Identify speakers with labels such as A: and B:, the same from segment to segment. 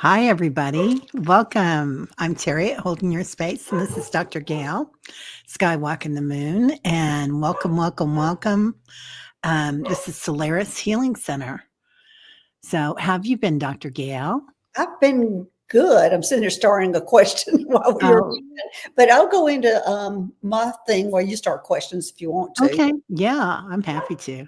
A: Hi, everybody. Welcome. I'm Terry at Holding Your Space, and this is Dr. Gail, Skywalking the Moon. And welcome, welcome, welcome. This is Solaris Healing Center. So, how have you been, Dr. Gail?
B: I've been good. I'm sitting there starting a question while you're,
A: Oh,
B: but I'll go into my thing where you start questions if you want to.
A: okay. Yeah, I'm happy to.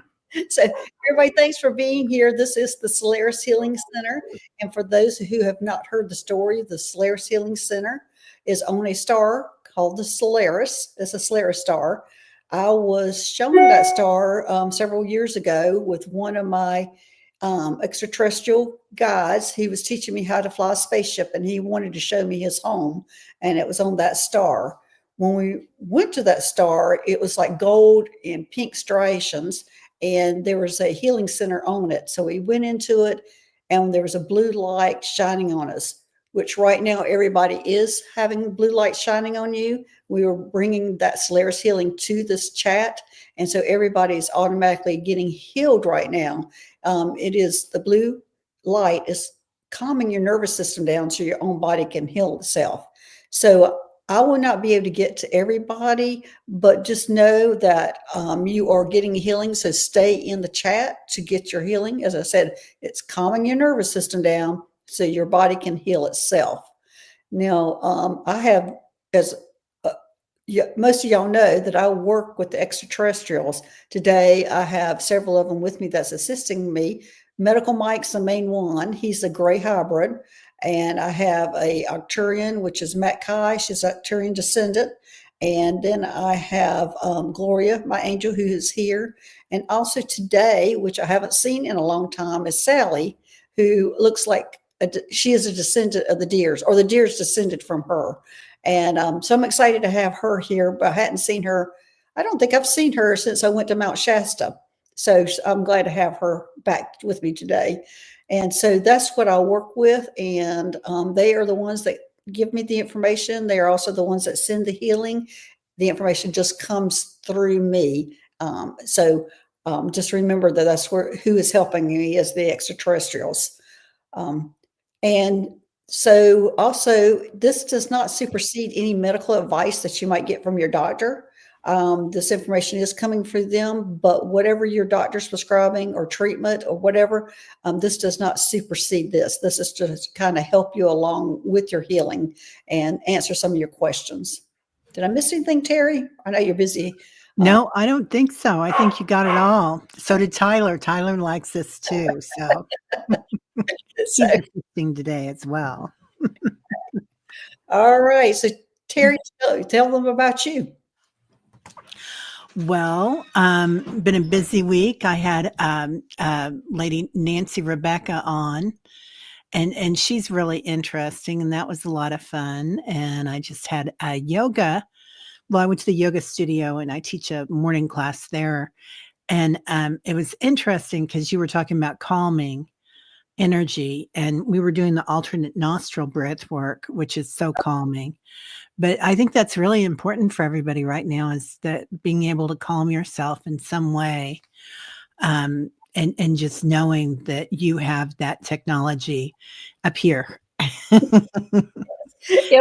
B: So, everybody, thanks for being here. This is the Solaris Healing Center. And for those who have not heard the story, the Solaris Healing Center is on a star called the Solaris. It's a Solaris star. I was shown that star several years ago with one of my extraterrestrial guys. He was teaching me how to fly a spaceship and he wanted to show me his home, and it was on that star. When we went to that star, it was like gold and pink striations, and there was a healing center on it. So we went into it, and there was a blue light shining on us, which right now everybody is having blue light shining on you. We were bringing that Solaris healing to this chat, and so everybody is automatically getting healed right now. It is the blue light is calming your nervous system down so your own body can heal itself. So I will not be able to get to everybody, but just know that you are getting healing. So stay in the chat to get your healing. As I said, it's calming your nervous system down so your body can heal itself. Now, I have, as most of y'all know, that I work with the extraterrestrials. Today, I have several of them with me that's assisting me. Medical Mike's the main one. He's a gray hybrid. And I have a Arcturian, which is Matt Kai. She's Arcturian descendant. And then I have Gloria, my angel, who is here. And also today, which I haven't seen in a long time, is Sally, who looks like she is a descendant of the deers, or the deers descended from her. And so I'm excited to have her here, but I hadn't seen her. I don't think I've seen her since I went to Mount Shasta. So I'm glad to have her back with me today. And so that's what I work with. And they are the ones that give me the information. They are also the ones that send the healing. The information just comes through me. Just remember that that's who is helping me is the extraterrestrials. And so also, this does not supersede any medical advice that you might get from your doctor. This information is coming through them, but whatever your doctor's prescribing or treatment or whatever, this does not supersede this. This is just kind of help you along with your healing and answer some of your questions. Did I miss anything, Terry? I know you're busy.
A: No, I don't think so. I think you got it all. So did Tyler. Tyler likes this too. So
B: So,
A: he's assisting today as well.
B: all right. So, Terry, tell them about you.
A: Well, been a busy week. I had Lady Nancy Rebecca on, and she's really interesting, and that was a lot of fun. And I just had a yoga. Well, I went to the yoga studio, and I teach a morning class there. And it was interesting because you were talking about calming energy, and we were doing the alternate nostril breath work, which is so calming. But I think that's really important for everybody right now is that being able to calm yourself in some way, and just knowing that you have that technology up here.
B: Yeah,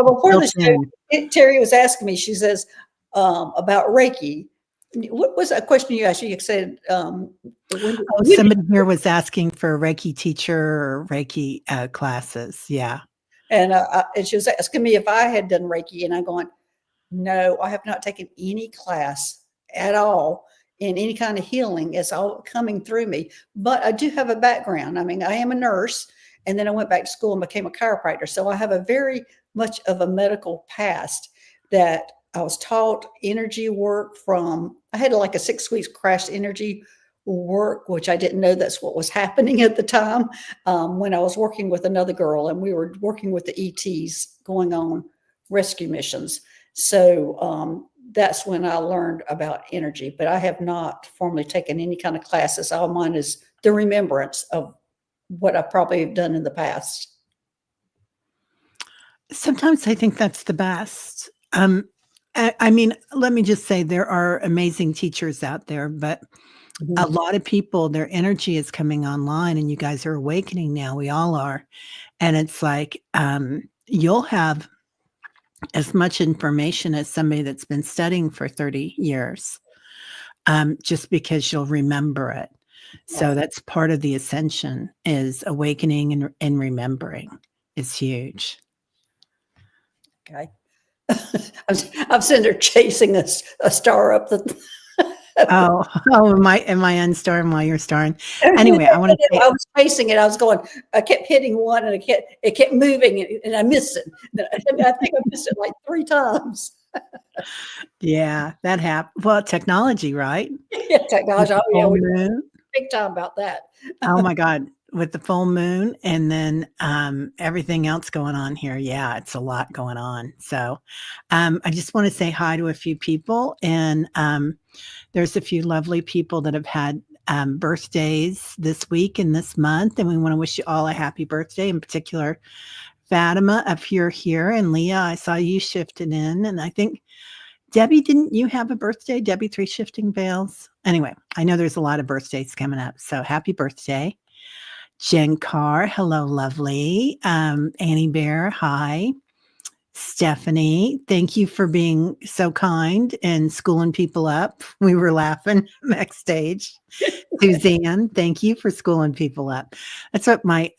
B: before the
A: Built in.
B: show, Terry was asking me, she says, about Reiki. What was that question you asked? You said,
A: Oh, somebody here was asking for a Reiki teacher or Reiki classes. Yeah.
B: and she was asking me if I had done Reiki, and I'm going, no, I have not taken any class at all in any kind of healing. It's all coming through me. But I do have a background. I mean, I am a nurse, and then I went back to school and became a chiropractor. So I have a very much of a medical past that I was taught energy work from. I had like a 6 weeks crash energy work, which I didn't know that's what was happening at the time, when I was working with another girl, and we were working with the ETs going on rescue missions. So that's when I learned about energy, but I have not formally taken any kind of classes. All mine is the remembrance of what I probably have done in the past.
A: Sometimes I think that's the best. I mean, let me just say there are amazing teachers out there, but
B: Mhm.
A: a lot of people, their energy is coming online, and you guys are awakening now. We all are. And it's like, you'll have as much information as somebody that's been studying for 30 years, just because you'll remember it. So
B: Right.
A: that's part of the ascension, is awakening and remembering is huge.
B: Okay. I'm sitting there chasing a star up the.
A: Oh, oh, am I unstarring while you're starring? Anyway, I want to say,
B: I was chasing it. I was going. I kept hitting one, and it kept moving, and I missed it. And I think I missed it like 3 times.
A: yeah, that happened. Well, technology, right?
B: Yeah,
A: With
B: technology.
A: the
B: Oh yeah,
A: full
B: we
A: moon.
B: big time about that.
A: Oh my God, with the full moon and then everything else going on here. Yeah, it's a lot going on. So I just want to say hi to a few people. And there's a few lovely people that have had birthdays this week and this month. And we want to wish you all a happy birthday, in particular, Fatima, if you're here. And Leah, I saw you shifted in. And I think, Debbie, didn't you have a birthday? Debbie Three Shifting Veils. Anyway, I know there's a lot of birthdays coming up. So happy birthday. Jen Carr, hello, lovely. Annie Bear, hi. Stephanie, thank you for being so kind and schooling people up. We were laughing backstage. Suzanne, thank you for schooling people up. That's what my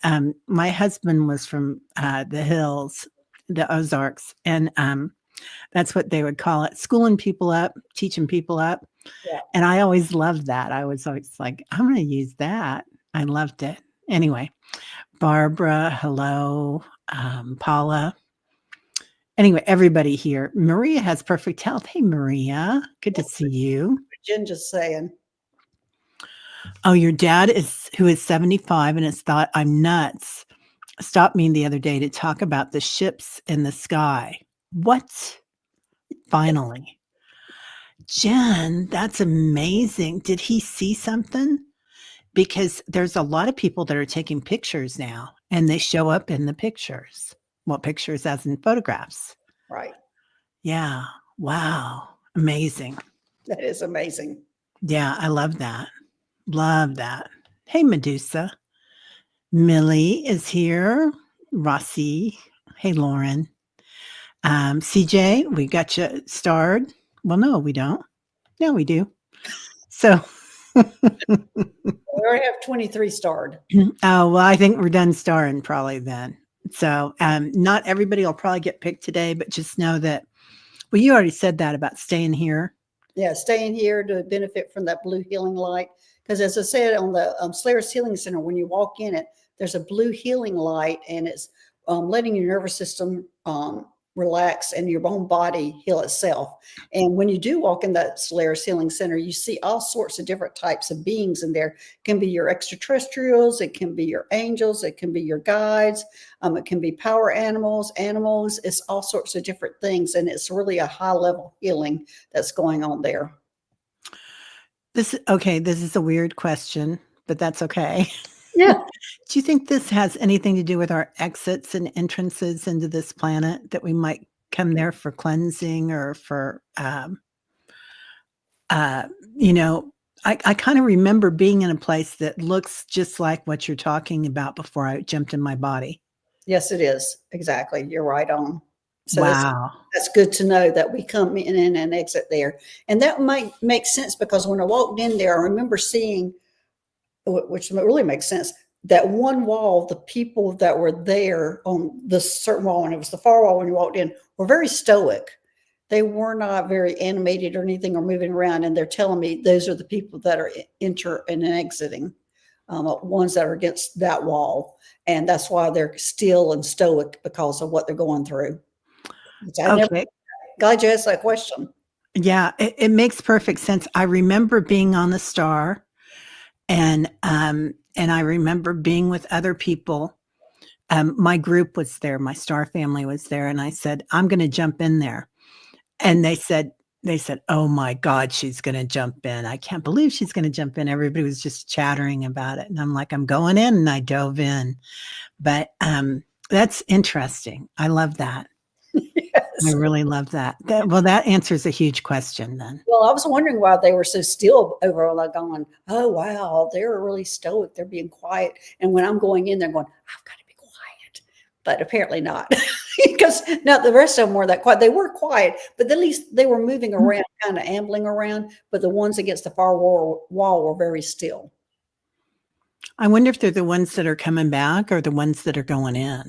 A: husband was from the hills, the Ozarks, and that's what they would call it, schooling people up, teaching people up.
B: Yeah.
A: And I always loved that. I was always like, I'm going to use that. I loved it. Anyway, Barbara, hello. Paula. Anyway, everybody here. Maria has perfect health. Hey, Maria. Good to see you.
B: Jen just saying.
A: Oh, your dad who is 75 and has thought I'm nuts, stopped me the other day to talk about the ships in the sky. What? Finally. Jen, that's amazing. Did he see something? Because there's a lot of people that are taking pictures now and they show up in the pictures. Well, pictures as in photographs.
B: Right.
A: Yeah. Wow. Amazing.
B: That is amazing.
A: Yeah, I love that. Love that. Hey, Medusa. Millie is here. Rossi. Hey, Lauren. CJ, we got you starred. Well, no, we don't. No, we do. So,
B: We already have 23 starred.
A: oh, well, I think we're done starring probably then. So, not everybody will probably get picked today, but just know that, well, you already said that about staying here.
B: Yeah, staying here to benefit from that blue healing light. Because as I said on the Solaris Healing Center, when you walk in it, there's a blue healing light, and it's letting your nervous system relax and your own body heal itself. And when you do walk in that Solaris Healing Center, you see all sorts of different types of beings in there. It can be your extraterrestrials, it can be your angels, it can be your guides, it can be power animals. It's all sorts of different things, and it's really a high level healing that's going on there.
A: This is a weird question, but that's okay.
B: Yeah.
A: Do you think this has anything to do with our exits and entrances into this planet, that we might come there for cleansing or for, you know, I kind of remember being in a place that looks just like what you're talking about before I jumped in my body.
B: Yes, it is. Exactly. You're right on. So
A: Wow.
B: that's good to know that we come in and exit there. And that might make sense, because when I walked in there, I remember seeing, which really makes sense, that one wall, the people that were there on this certain wall, and it was the far wall when you walked in, were very stoic. They were not very animated or anything or moving around. And they're telling me those are the people that are enter and exiting, ones that are against that wall. And that's why they're still and stoic, because of what they're going through.
A: Okay.
B: Glad you asked that question.
A: Yeah, it makes perfect sense. I remember being on the star, and I remember being with other people. My group was there, my star family was there, and I said, I'm going to jump in there. And they said, oh my God, she's going to jump in. I can't believe she's going to jump in. Everybody was just chattering about it. And I'm like, I'm going in, and I dove in. But that's interesting. I love that. I really love that. Well, that answers a huge question then.
B: Well, I was wondering why they were so still over, like going, oh, wow, they're really stoic. They're being quiet. And when I'm going in, they're going, I've got to be quiet. But apparently not. Because now the rest of them weren't that quiet. They were quiet, but at least they were moving around, kind of ambling around. But the ones against the far wall were very still.
A: I wonder if they're the ones that are coming back or the ones that are going in.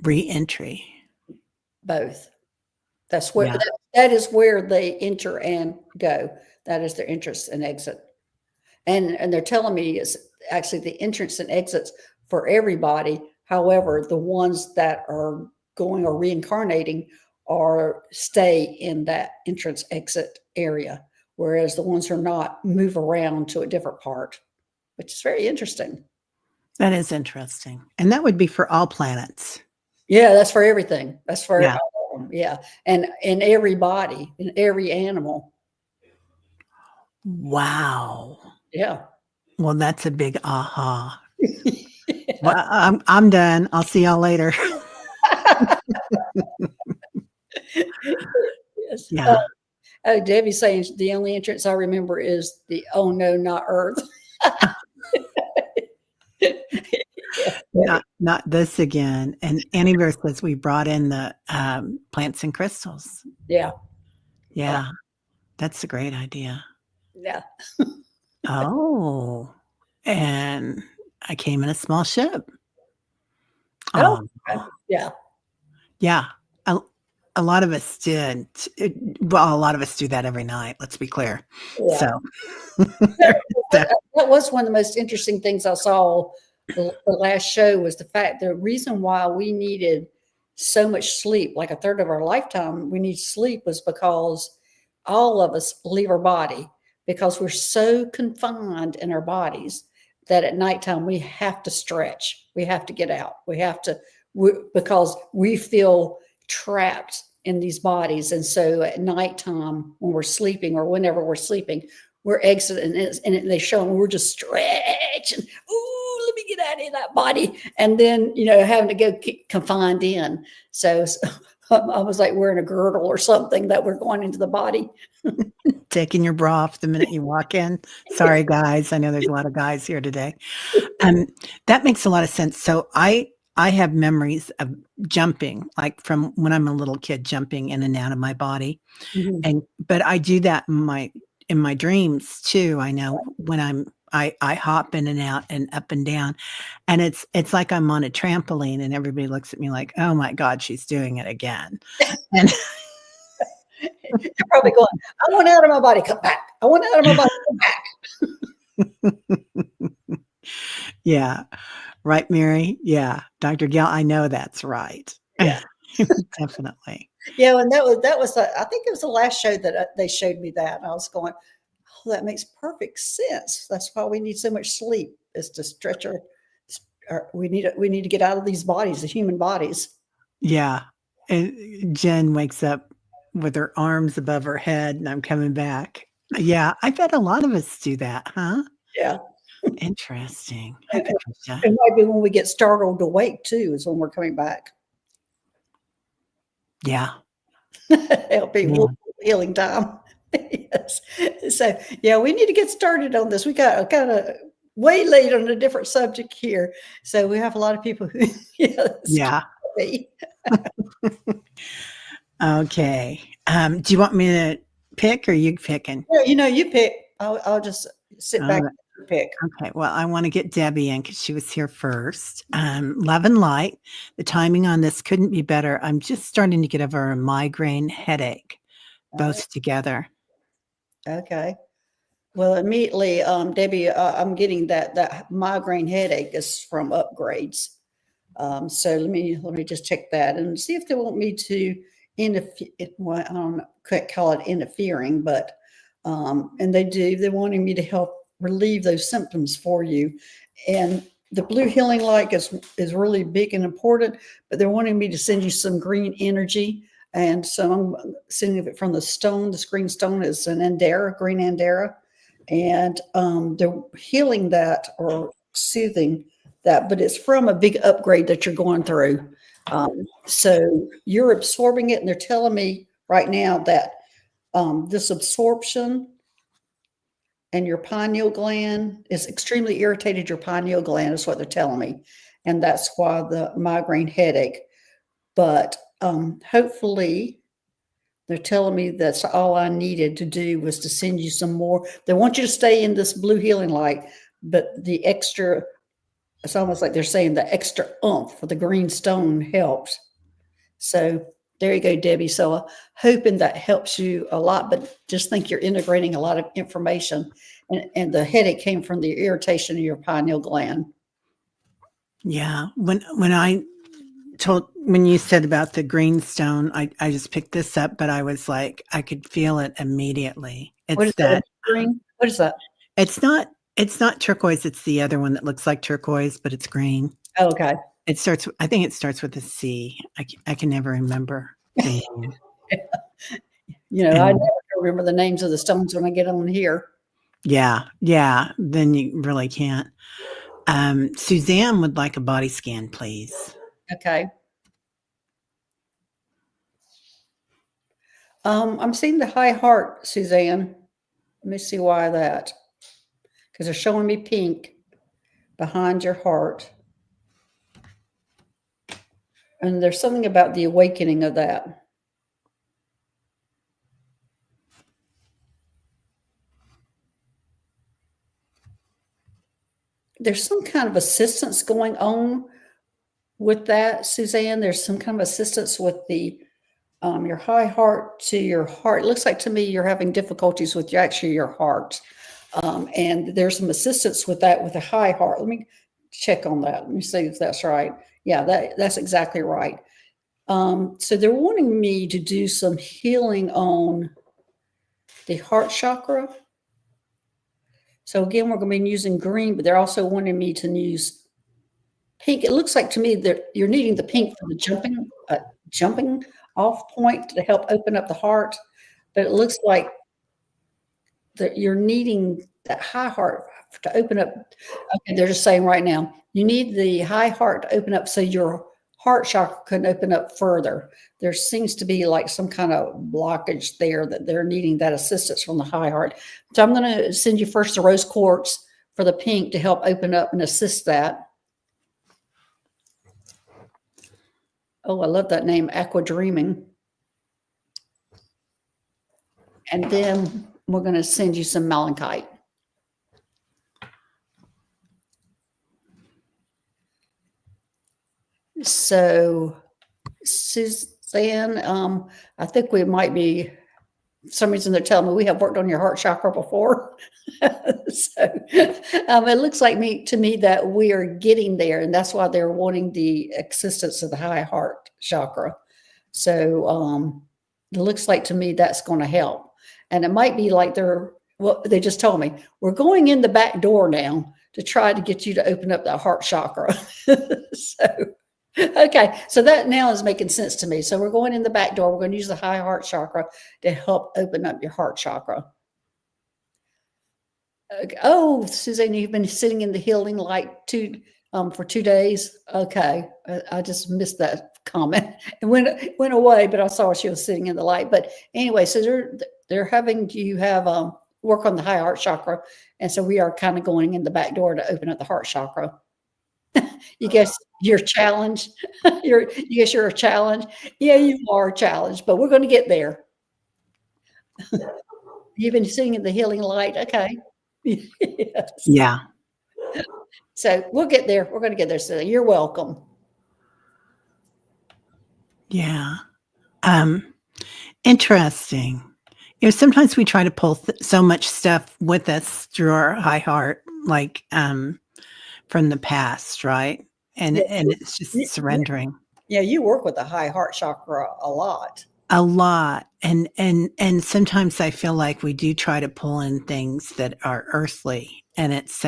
A: Re-entry.
B: Both. That's where that is where they enter and go. That is their entrance and exit. And they're telling me it's actually the entrance and exits for everybody. However, the ones that are going or reincarnating stay in that entrance exit area, whereas the ones who are not move around to a different part, which is very interesting.
A: That is interesting. And that would be for all planets.
B: Yeah, that's for everything. That's for all of them. Yeah. And in every body, in every animal.
A: Wow.
B: Yeah.
A: Well, that's a big aha. Yeah. Well, I'm done. I'll see y'all later.
B: Yes.
A: Yeah.
B: Debbie's saying the only entrance I remember is the "Oh no, not Earth."
A: Not this again. And Anniverse says we brought in the plants and crystals.
B: Yeah.
A: Yeah. That's a great idea.
B: Yeah.
A: Oh. And I came in a small ship.
B: Oh, yeah.
A: Yeah. A lot of us did. Well, a lot of us do that every night. Let's be clear. Yeah. So
B: that was one of the most interesting things I saw the last show was the reason why we needed so much sleep, like a third of our lifetime, we need sleep was because all of us leave our body because we're so confined in our bodies that at nighttime we have to stretch. We have to get out. Because we feel trapped in these bodies. And so at nighttime when we're sleeping or whenever we're sleeping, we're exiting and they show them we're just stretching. Ooh, let me get out of that body. And then, having to go confined in. So I was like wearing a girdle or something that we're going into the body.
A: Taking your bra off the minute you walk in. Sorry, guys. I know there's a lot of guys here today. That makes a lot of sense. So I have memories of jumping, like from when I'm a little kid, jumping in and out of my body. Mm-hmm. But I do that in my dreams too. I know when I hop in and out and up and down, and it's like I'm on a trampoline and everybody looks at me like, oh my God, she's doing it again. And
B: you're probably going, I want out of my body, come back. I want out of my body, come
A: back. Yeah. Right, Mary? Yeah. Dr. Gail, I know that's right.
B: Yeah.
A: Definitely.
B: Yeah, and that was I think it was the last show that they showed me that. And I was going, oh, that makes perfect sense. That's why we need so much sleep, is to stretch we need to get out of these bodies, the human bodies.
A: Yeah. And Jen wakes up with her arms above her head and I'm coming back. Yeah. I bet a lot of us do that, huh?
B: Yeah.
A: Interesting.
B: It might be when we get startled awake too, is when we're coming back.
A: Yeah.
B: It'll be healing time. Yes. So yeah, we need to get started on this. We got kind of way late on a different subject here. So we have a lot of people who
A: yeah. Okay. Do you want me to pick or you picking?
B: Yeah, you pick. I'll just sit back and pick.
A: Okay. Well, I want to get Debbie in because she was here first. Love and Light. The timing on this couldn't be better. I'm just starting to get over a migraine headache, both together.
B: Okay. Well, immediately, Debbie, I'm getting that migraine headache is from upgrades. So let me just check that and see if they want me to well, I don't know, can't call it interfering, but and they're wanting me to help relieve those symptoms for you. And the blue healing light is really big and important, but they're wanting me to send you some green energy. And so I'm sending it from the stone. This green stone is an Andera, green Andera. And they're healing that or soothing that, but it's from a big upgrade that you're going through. So you're absorbing it, and they're telling me right now that this absorption and your pineal gland is extremely irritated. Your pineal gland is what they're telling me, and that's why the migraine headache. But hopefully, they're telling me that's all I needed to do was to send you some more. They want you to stay in this blue healing light, but the extra, it's almost like they're saying the extra oomph for the green stone helps. So there you go, Debbie. So hoping that helps you a lot, but just think you're integrating a lot of information. And the headache came from the irritation in your pineal gland.
A: Yeah. When you said about the greenstone, I just picked this up, but I was like, I could feel it immediately.
B: What
A: It's
B: is that?
A: that
B: Green? What is that?
A: it's not turquoise, it's the other one that looks like turquoise, but it's green.
B: Oh, okay.
A: I think it starts with a C. I can never remember the name.
B: I
A: And
B: never remember the names of the stones when I get on here.
A: yeah, then you really can't. Suzanne would like a body scan, please.
B: Okay. I'm seeing the high heart, Suzanne. Let me see why that. Because they're showing me pink behind your heart. And there's something about the awakening of that. There's some kind of assistance going on with that, Suzanne. There's some kind of assistance with the your high heart to your heart. It looks like to me you're having difficulties with your heart. And there's some assistance with that with the high heart. Let me check on that. Let me see if that's right. Yeah, that's exactly right. So they're wanting me to do some healing on the heart chakra. So again, we're going to be using green, but they're also wanting me to use pink. It looks like to me that you're needing the pink for the jumping off point to help open up the heart. But it looks like that you're needing that high heart to open up. Okay, they're just saying right now, you need the high heart to open up so your heart chakra can open up further. There seems to be like some kind of blockage there that they're needing that assistance from the high heart. So I'm going to send you first the rose quartz for the pink to help open up and assist that. Oh, I love that name, Aqua Dreaming. And then we're going to send you some malachite. So, Suzanne, I think we might be, for some reason they're telling me we have worked on your heart chakra before. So it looks like to me that we are getting there, and that's why they're wanting the assistance of the high heart chakra. So it looks like to me that's going to help. And it might be like they just told me, we're going in the back door now to try to get you to open up that heart chakra. Okay, so that now is making sense to me. So we're going in the back door. We're going to use the high heart chakra to help open up your heart chakra. Oh, Suzanne, you've been sitting in the healing light for 2 days. Okay, I just missed that comment. It went away, but I saw she was sitting in the light. But anyway, so they're having you have work on the high heart chakra, and so we are kind of going in the back door to open up the heart chakra. You guess you're challenged. You guess you're a challenge. Yeah, you are a challenge, but we're going to get there. You've been sitting in the healing light. Okay. Yes.
A: Yeah.
B: So we'll get there. We're going to get there. So you're welcome.
A: Yeah. Interesting. Sometimes we try to pull so much stuff with us through our high heart, like from the past, right? And it's just surrendering.
B: Yeah, you work with the high heart chakra a lot.
A: A lot. And sometimes I feel like we do try to pull in things that are earthly, and it's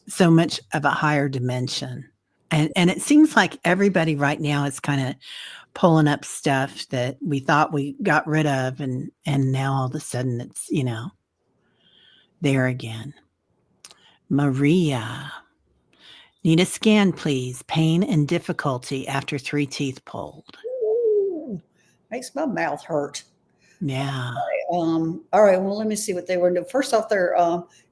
A: so much of a higher dimension. And it seems like everybody right now is kind of pulling up stuff that we thought we got rid of, and now all of a sudden it's, there again. Maria. Need a scan, please. Pain and difficulty after 3 teeth pulled.
B: Ooh, makes my mouth hurt.
A: Yeah.
B: All right. Well, let me see what they were doing. First off, they're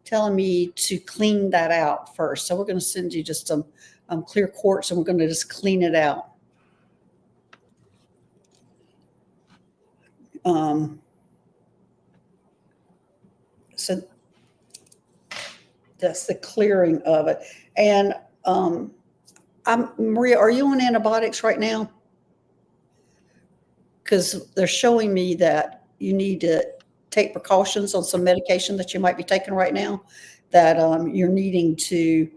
B: telling me to clean that out first. So we're going to send you just some clear quartz, and we're going to just clean it out. So that's the clearing of it. And Maria, are you on antibiotics right now? Because they're showing me that you need to take precautions on some medication that you might be taking right now, that you're needing to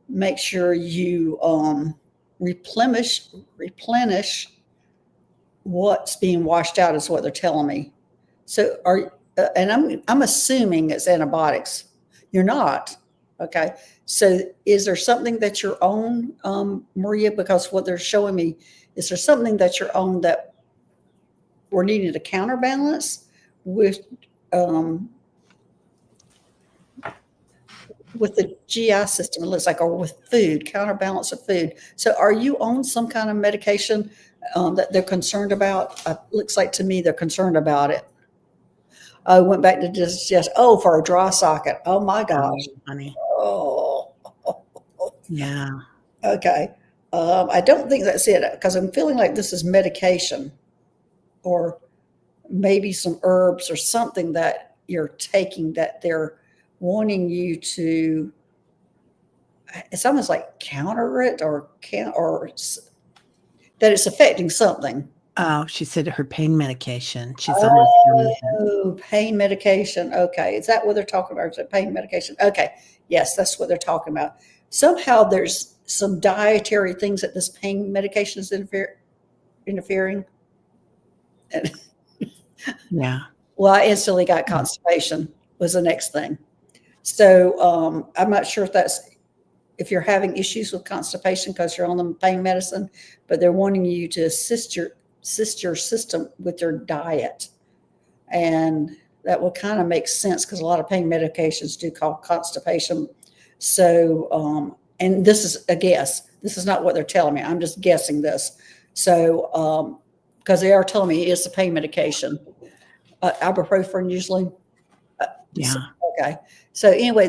B: make sure you replenish what's being washed out, is what they're telling me. So and I'm assuming it's antibiotics. You're not. Okay. So is there something that you're on, Maria? Because what they're showing me, is there something that you're on that we're needing to counterbalance with the GI system, it looks like, or with food, counterbalance of food. So are you on some kind of medication that they're concerned about? Looks like to me they're concerned about it. I went back to just for a dry socket. Oh my gosh.
A: Oh, honey.
B: Oh.
A: Yeah.
B: Okay. I don't think that's it, because I'm feeling like this is medication, or maybe some herbs or something that you're taking that they're wanting you to, it's almost like counter it, or that it's affecting something.
A: Oh, she said her pain medication. She's on
B: Pain medication. Okay. Is that what they're talking about? Is it pain medication? Okay. Yes, that's what they're talking about. Somehow there's some dietary things that this pain medication is interfering. And
A: yeah.
B: well, I instantly got constipation was the next thing. So I'm not sure if you're having issues with constipation because you're on the pain medicine, but they're wanting you to assist your system with your diet. And that will kind of make sense, because a lot of pain medications do cause constipation. So, and this is a guess. This is not what they're telling me. I'm just guessing this. So, because they are telling me it's a pain medication. Ibuprofen usually.
A: Yeah.
B: Okay. So anyway,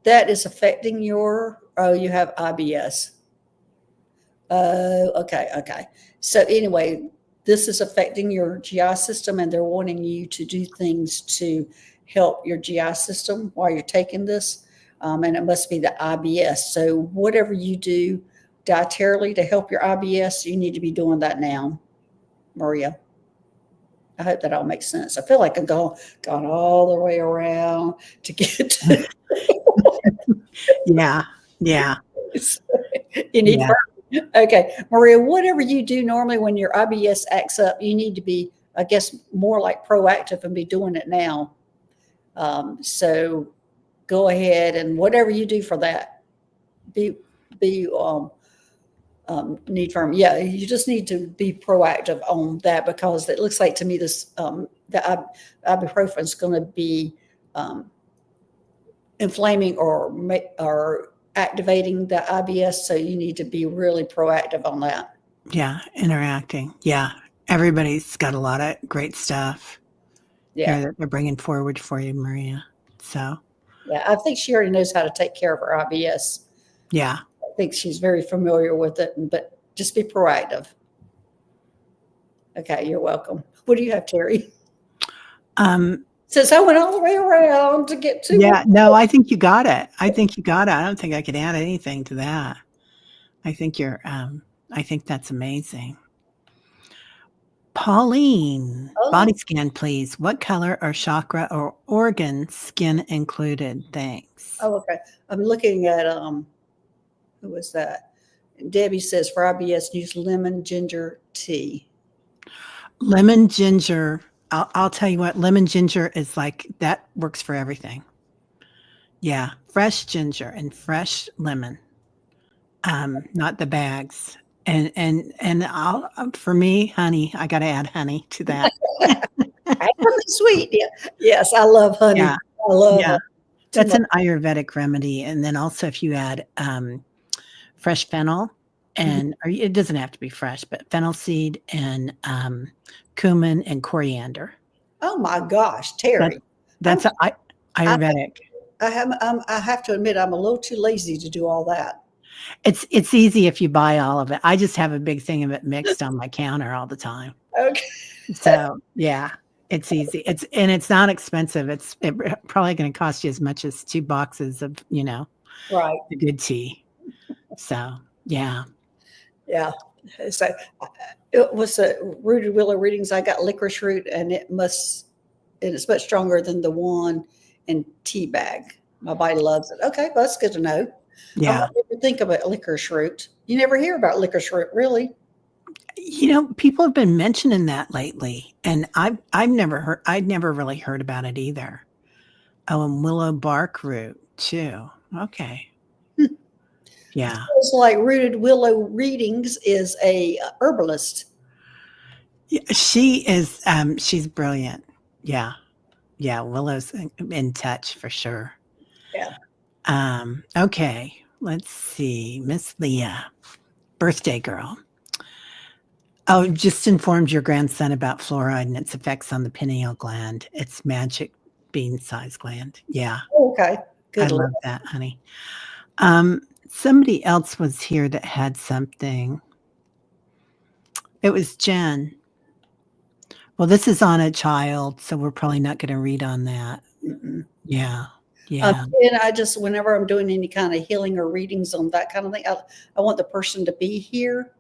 B: that is affecting you have IBS. Okay. So anyway, this is affecting your GI system, and they're wanting you to do things to help your GI system while you're taking this. And it must be the IBS. So whatever you do dietarily to help your IBS, you need to be doing that now, Maria. I hope that all makes sense. I feel like I've gone all the way around to get to
A: Yeah.
B: you need okay, Maria, whatever you do normally when your IBS acts up, you need to be, I guess, more like proactive and be doing it now. So go ahead, and whatever you do for that, be need firm. Yeah, you just need to be proactive on that, because it looks like to me this the ibuprofen is going to be inflaming or activating the IBS. So you need to be really proactive on that.
A: Yeah, interacting. Yeah, everybody's got a lot of great stuff.
B: Yeah,
A: that they're bringing forward for you, Maria. So
B: yeah, I think she already knows how to take care of her IBS.
A: yeah,
B: I think she's very familiar with it, but just be proactive. Okay, you're welcome. What do you have, Teri? Since I went all the way around to get to
A: yeah, no, I think you got it. I don't think I could add anything to that. I think I think that's amazing. Pauline, body scan, please. What color are chakra or organ skin included? Thanks.
B: Oh, okay. I'm looking at who was that? Debbie says for IBS, use lemon ginger tea.
A: Lemon ginger. I'll tell you what, lemon ginger is like, that works for everything. Yeah, fresh ginger and fresh lemon, not the bags. And for me, honey, I got to add honey to that.
B: Sweet, yeah. Yes, I love honey.
A: Yeah.
B: I love it.
A: That's an Ayurvedic remedy. And then also if you add fresh fennel, and or it doesn't have to be fresh, but fennel seed and cumin and coriander.
B: Oh my gosh,
A: That
B: Terry. I'm
A: that's
B: I
A: Ayurvedic.
B: I have to admit I'm a little too lazy to do all that.
A: It's easy if you buy all of it. I just have a big thing of it mixed on my counter all the time.
B: Okay.
A: So, yeah, it's easy. It's not expensive. Probably gonna cost you as much as 2 boxes of,
B: Right.
A: the good tea. So, yeah.
B: Yeah. So it was a rooted willow readings. I got licorice root, and it's much stronger than the one in tea bag. My body loves it. Okay, well, that's good to know. I
A: Yeah.
B: wonder if you think about licorice root. You never hear about licorice root, really.
A: People have been mentioning that lately, and I'd never really heard about it either. Oh, and willow bark root too. Okay. Yeah.
B: It's like rooted willow readings is a herbalist.
A: Yeah, she's brilliant. Yeah. Yeah, Willow's in touch for sure.
B: Yeah.
A: Okay, let's see. Miss Leah, birthday girl. Oh, just informed your grandson about fluoride and its effects on the pineal gland. It's magic bean sized gland. Yeah,
B: Okay.
A: I
B: Good.
A: love that, honey. Somebody else was here that had something. It was Jen. Well, this is on a child, so we're probably not going to read on that.
B: Mm-mm.
A: Yeah. Yeah.
B: And I just, whenever I'm doing any kind of healing or readings on that kind of thing, I want the person to be here.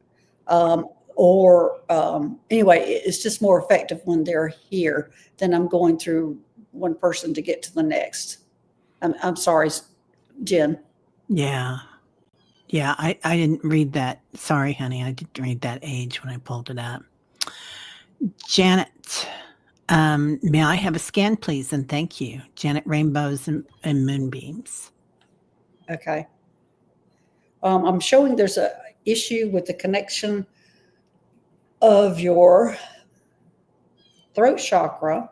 B: Anyway, it's just more effective when they're here than I'm going through one person to get to the next. I'm sorry, Jen.
A: Yeah. Yeah, I didn't read that. Sorry, honey, I didn't read that age when I pulled it up. Janet, may I have a scan, please? And thank you. Janet Rainbows and Moonbeams.
B: Okay. I'm showing there's a issue with the connection of your throat chakra.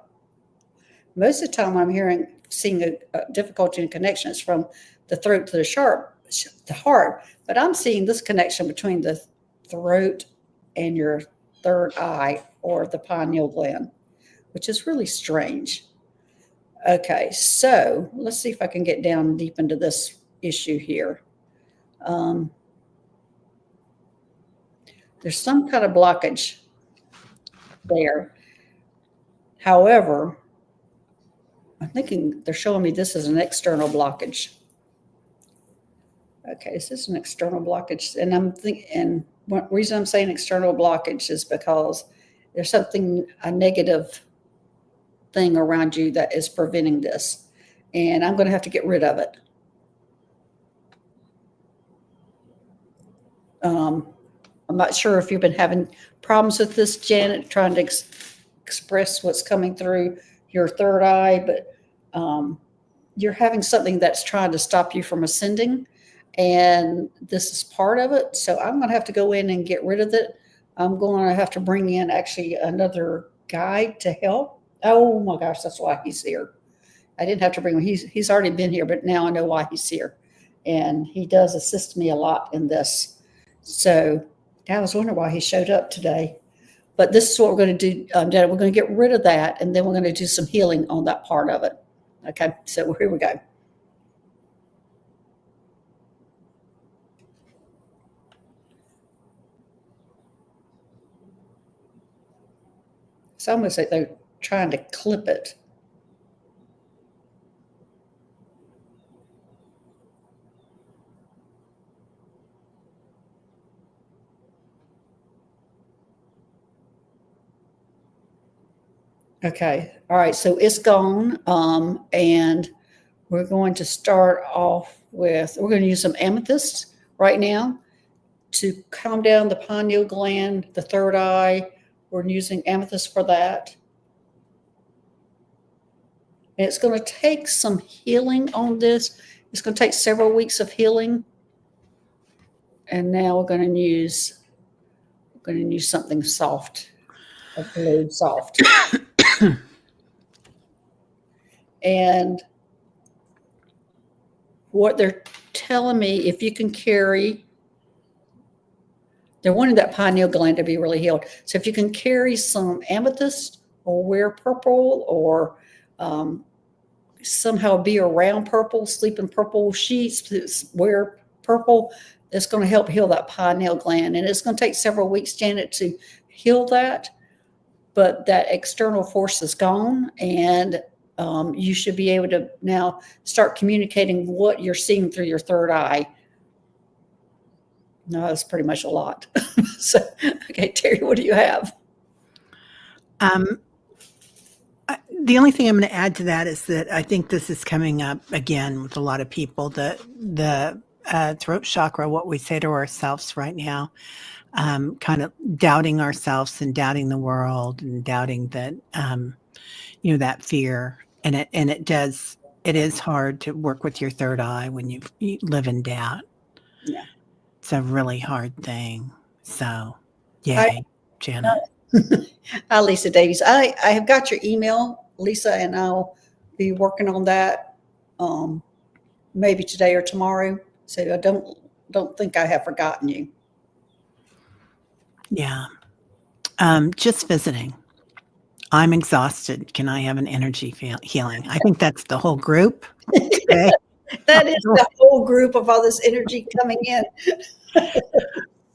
B: Most of the time I'm seeing a difficulty in connections from the throat to the heart, but I'm seeing this connection between the throat and your third eye or the pineal gland, which is really strange. Okay, so let's see if I can get down deep into this issue here. There's some kind of blockage there. However, I'm thinking they're showing me this as an external blockage. Okay, this is an external blockage, and one reason I'm saying external blockage is because there's a negative thing around you that is preventing this, and I'm going to have to get rid of it. I'm not sure if you've been having problems with this, Janet, trying to express what's coming through your third eye, but you're having something that's trying to stop you from ascending, and this is part of it. So I'm going to have to go in and get rid of it. I'm going to have to bring in actually another guide to help. Oh my gosh, that's why he's here. I didn't have to bring him. He's already been here, but now I know why he's here, and he does assist me a lot in this. So I was wondering why he showed up today. But this is what we're going to do, Janet. We're going to get rid of that, and then we're going to do some healing on that part of it. Okay, so here we go. It's almost like they're trying to clip it. Okay, all right, so it's gone, and we're going to start off with, we're going to use some amethyst right now to calm down the pineal gland, the third eye. We're using amethyst for that. And it's going to take some healing on this. It's going to take several weeks of healing. And now we're going to use something soft, a blue soft. And what they're telling me, if you can carry They're wanting that pineal gland to be really healed. So if you can carry some amethyst or wear purple or somehow be around purple, sleep in purple sheets, wear purple, it's going to help heal that pineal gland. And it's going to take several weeks, Janet, to heal that. But that external force is gone, and you should be able to now start communicating what you're seeing through your third eye. No, that's pretty much a lot. So, okay, Teri, what do you have?
A: The only thing I'm going to add to that is that I think this is coming up again with a lot of people, the throat chakra, what we say to ourselves right now, kind of doubting ourselves and doubting the world and doubting that, that fear. And it is hard to work with your third eye when you live in doubt.
B: Yeah.
A: It's a really hard thing. So, yay, Janet.
B: Hi, Lisa Davies. I have got your email, Lisa, and I'll be working on that maybe today or tomorrow. So I don't think I have forgotten you.
A: Yeah. Just visiting. I'm exhausted. Can I have an energy healing? I think that's the whole group. Okay.
B: That is the whole group of all this energy coming in.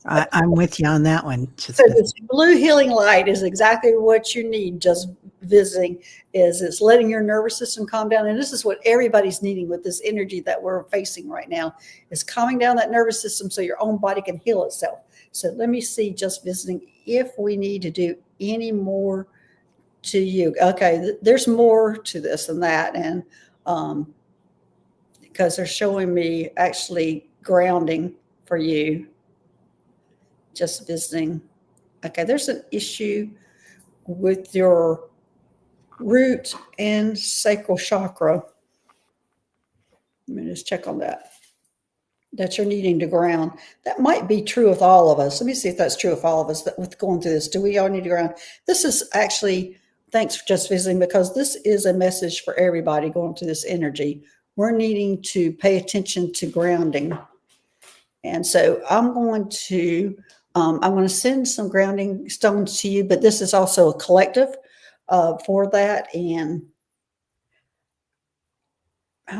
A: I'm with you on that one.
B: So this blue healing light is exactly what you need. Just visiting it's letting your nervous system calm down. And this is what everybody's needing with this energy that we're facing right now, is calming down that nervous system so your own body can heal itself. So let me see, just visiting, if we need to do any more to you. Okay, there's more to this than that. And because they're showing me actually grounding for you. Just visiting. Okay, there's an issue with your root and sacral chakra. Let me just check on that. That you're needing to ground. That might be true with all of us. Let me see if that's true with all of us that with going through this. Do we all need to ground? This is actually, thanks for just visiting, because this is a message for everybody going through this energy. We're needing to pay attention to grounding. And so I'm going to send some grounding stones to you, but this is also a collective for that. And I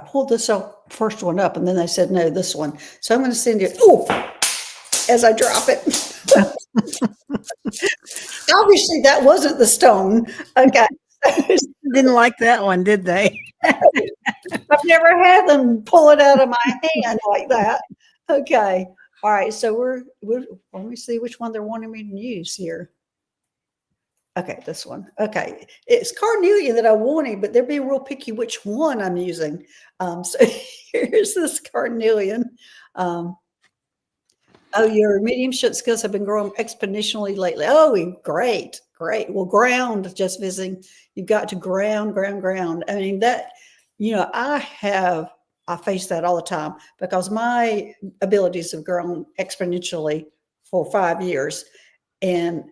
B: pulled this first one up, and then they said, no, this one. So I'm going to send you, as I drop it. Obviously, that wasn't the stone. Okay.
A: Didn't like that one, did they?
B: I've never had them pull it out of my hand like that. Okay. All right. So let me see which one they're wanting me to use here. Okay, this one. Okay. It's carnelian that I wanted, but they're being real picky which one I'm using. So here's this carnelian. Your mediumship skills have been growing exponentially lately. Oh, great. Well, ground, just visiting. You've got to ground. I mean, that, I face that all the time because my abilities have grown exponentially for 5 years. And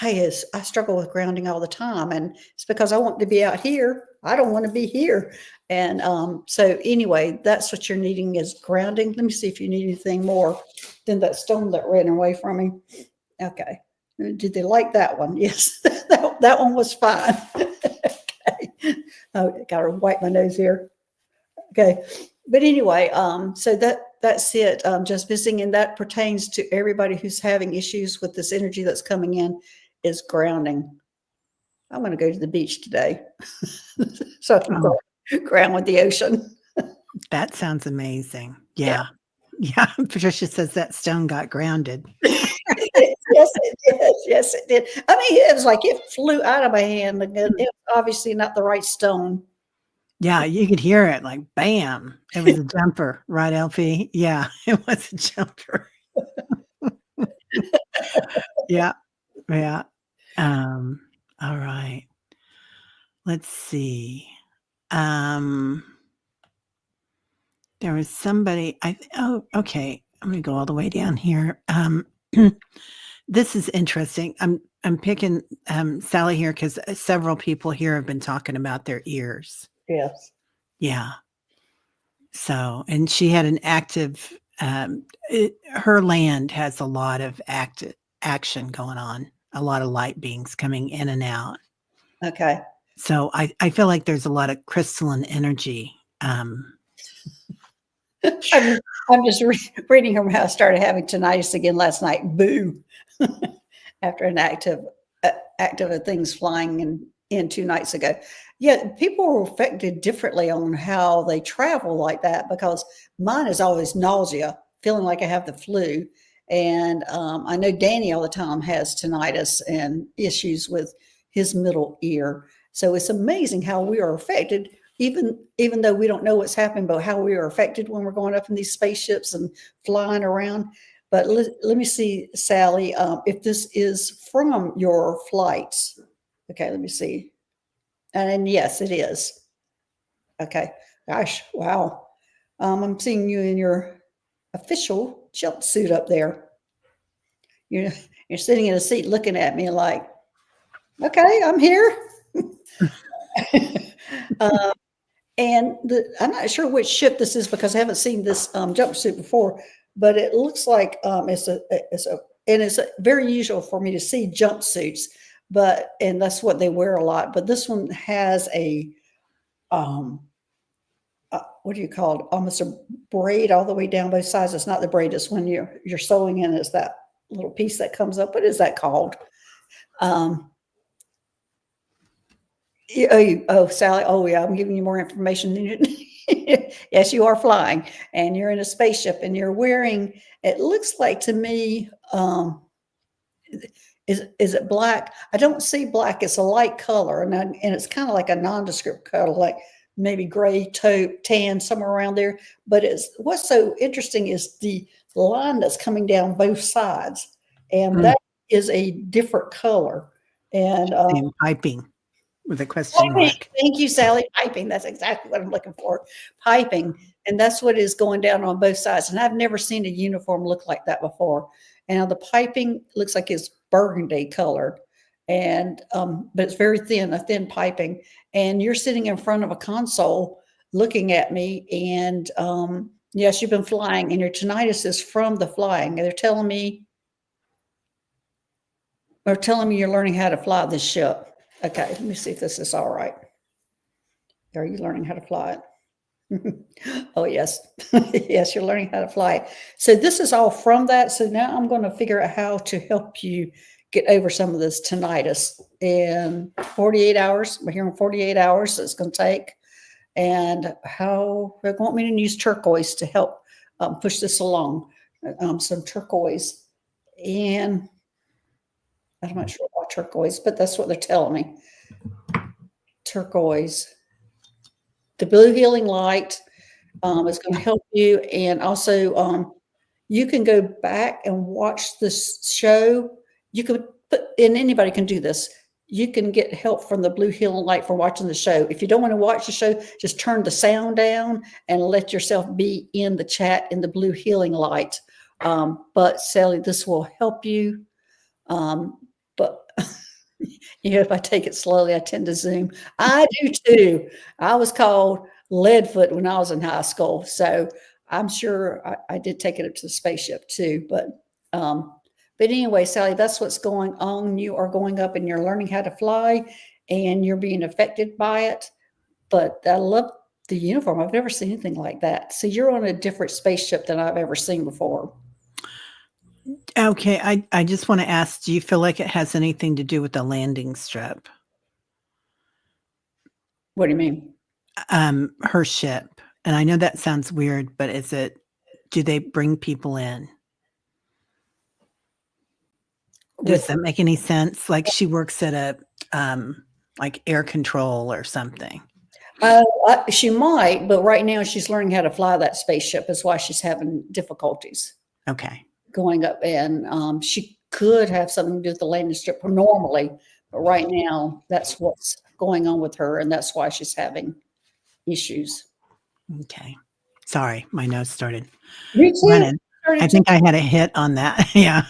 B: I struggle with grounding all the time. And it's because I want to be out here. I don't want to be here. And so anyway, that's what you're needing is grounding. Let me see if you need anything more than that stone that ran away from me. Okay. Did they like that one? Yes. that one was fine. Okay. Oh, got to wipe my nose here. Okay. But anyway, so that's it. Just visiting, and that pertains to everybody who's having issues with this energy that's coming in, is grounding. I'm going to go to the beach today. So I can ground with the ocean.
A: That sounds amazing. Yeah. Patricia says that stone got grounded.
B: Yes, it did. Yes, it did. I mean, it was like it flew out of my hand. It was obviously not the right stone.
A: Yeah, you could hear it like bam. It was a jumper, right, LP? Yeah, it was a jumper. Yeah. All right. Let's see. There was somebody okay. I'm gonna go all the way down here. This is interesting. I'm picking Sally here because several people here have been talking about their ears.
B: Yes.
A: Yeah. So, and she had an active her land has a lot of action going on, a lot of light beings coming in and out.
B: Okay.
A: So I feel like there's a lot of crystalline energy.
B: I'm just reading from how I started having tinnitus again last night. Boo! After an active of things flying in 2 nights ago. Yeah, people are affected differently on how they travel like that, because mine is always nausea, feeling like I have the flu. And I know Danny all the time has tinnitus and issues with his middle ear. So it's amazing how we are affected, even though we don't know what's happening, but how we are affected when we're going up in these spaceships and flying around. But let me see, Sally, if this is from your flights. Okay, let me see. And yes, it is. Okay. Gosh, wow. I'm seeing you in your official jumpsuit up there. You're, you're sitting in a seat looking at me like, okay, I'm here. And I'm not sure which ship this is, because I haven't seen this jumpsuit before, but it looks like it's very usual for me to see jumpsuits, and that's what they wear a lot. But this one has a what do you call it? Almost a braid all the way down both sides. It's not the braid; it's when you're sewing in. It's that little piece that comes up. What is that called? Sally. Oh, yeah. I'm giving you more information than you. Yes, you are flying, and you're in a spaceship, and you're wearing. It looks like to me. Is it black? I don't see black. It's a light color, and it's kind of like a nondescript color, like maybe gray, taupe, tan, somewhere around there. But what's so interesting is the line that's coming down both sides, and that is a different color. And
A: piping with a question mark.
B: Thank you, Sally. Piping. That's exactly what I'm looking for. Piping. And that's what is going down on both sides. And I've never seen a uniform look like that before. And the piping looks like it's burgundy colored. And but it's very thin, a thin piping. And you're sitting in front of a console looking at me. And yes, you've been flying, and your tinnitus is from the flying. They're telling me you're learning how to fly this ship. Okay, let me see if this is all right. Are you learning how to fly it? Oh, yes. Yes, you're learning how to fly it. So this is all from that. So now I'm going to figure out how to help you get over some of this tinnitus in 48 hours. We're here in 48 hours. It's going to take. And how they want me to use turquoise to help push this along. Some turquoise. And I'm not sure about turquoise, but that's what they're telling me. Turquoise. The blue healing light is going to help you. And also, you can go back and watch this show. You could and anybody can do this. You can get help from the blue healing light for watching the show. If you don't want to watch the show, just turn the sound down and let yourself be in the chat in the blue healing light. But Sally, this will help you. But if I take it slowly, I tend to zoom. I do too. I was called Leadfoot when I was in high school. So I'm sure I did take it up to the spaceship too. But anyway, Sally, that's what's going on. You are going up and you're learning how to fly, and you're being affected by it. But I love the uniform. I've never seen anything like that. So you're on a different spaceship than I've ever seen before.
A: Okay, I just want to ask, do you feel like it has anything to do with the landing strip?
B: What do you mean?
A: Her ship. And I know that sounds weird, but do they bring people in? Does that make any sense? Like she works at a like air control or something.
B: She might, but right now she's learning how to fly that spaceship. Is why she's having difficulties.
A: Okay.
B: Going up, and she could have something to do with the landing strip normally, but right now that's what's going on with her, and that's why she's having issues.
A: Okay. Sorry, my nose started
B: running.
A: I think I had a hit on that. Yeah.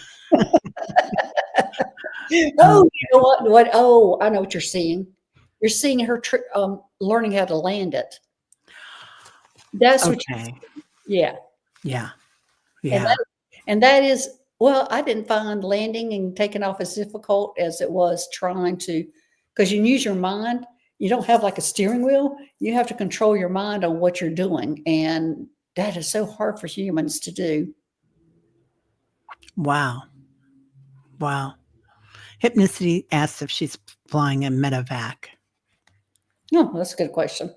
B: Oh, you know what? Oh, I know what you're seeing. You're seeing her learning how to land it. That's what. Yeah.
A: Yeah.
B: And
A: Yeah.
B: that, and that is, well, I didn't find landing and taking off as difficult as it was trying to, because you use your mind. You don't have like a steering wheel. You have to control your mind on what you're doing. And that is so hard for humans to do.
A: Wow. Wow. Hypnicity asks if she's flying a medevac.
B: Oh, that's a good question.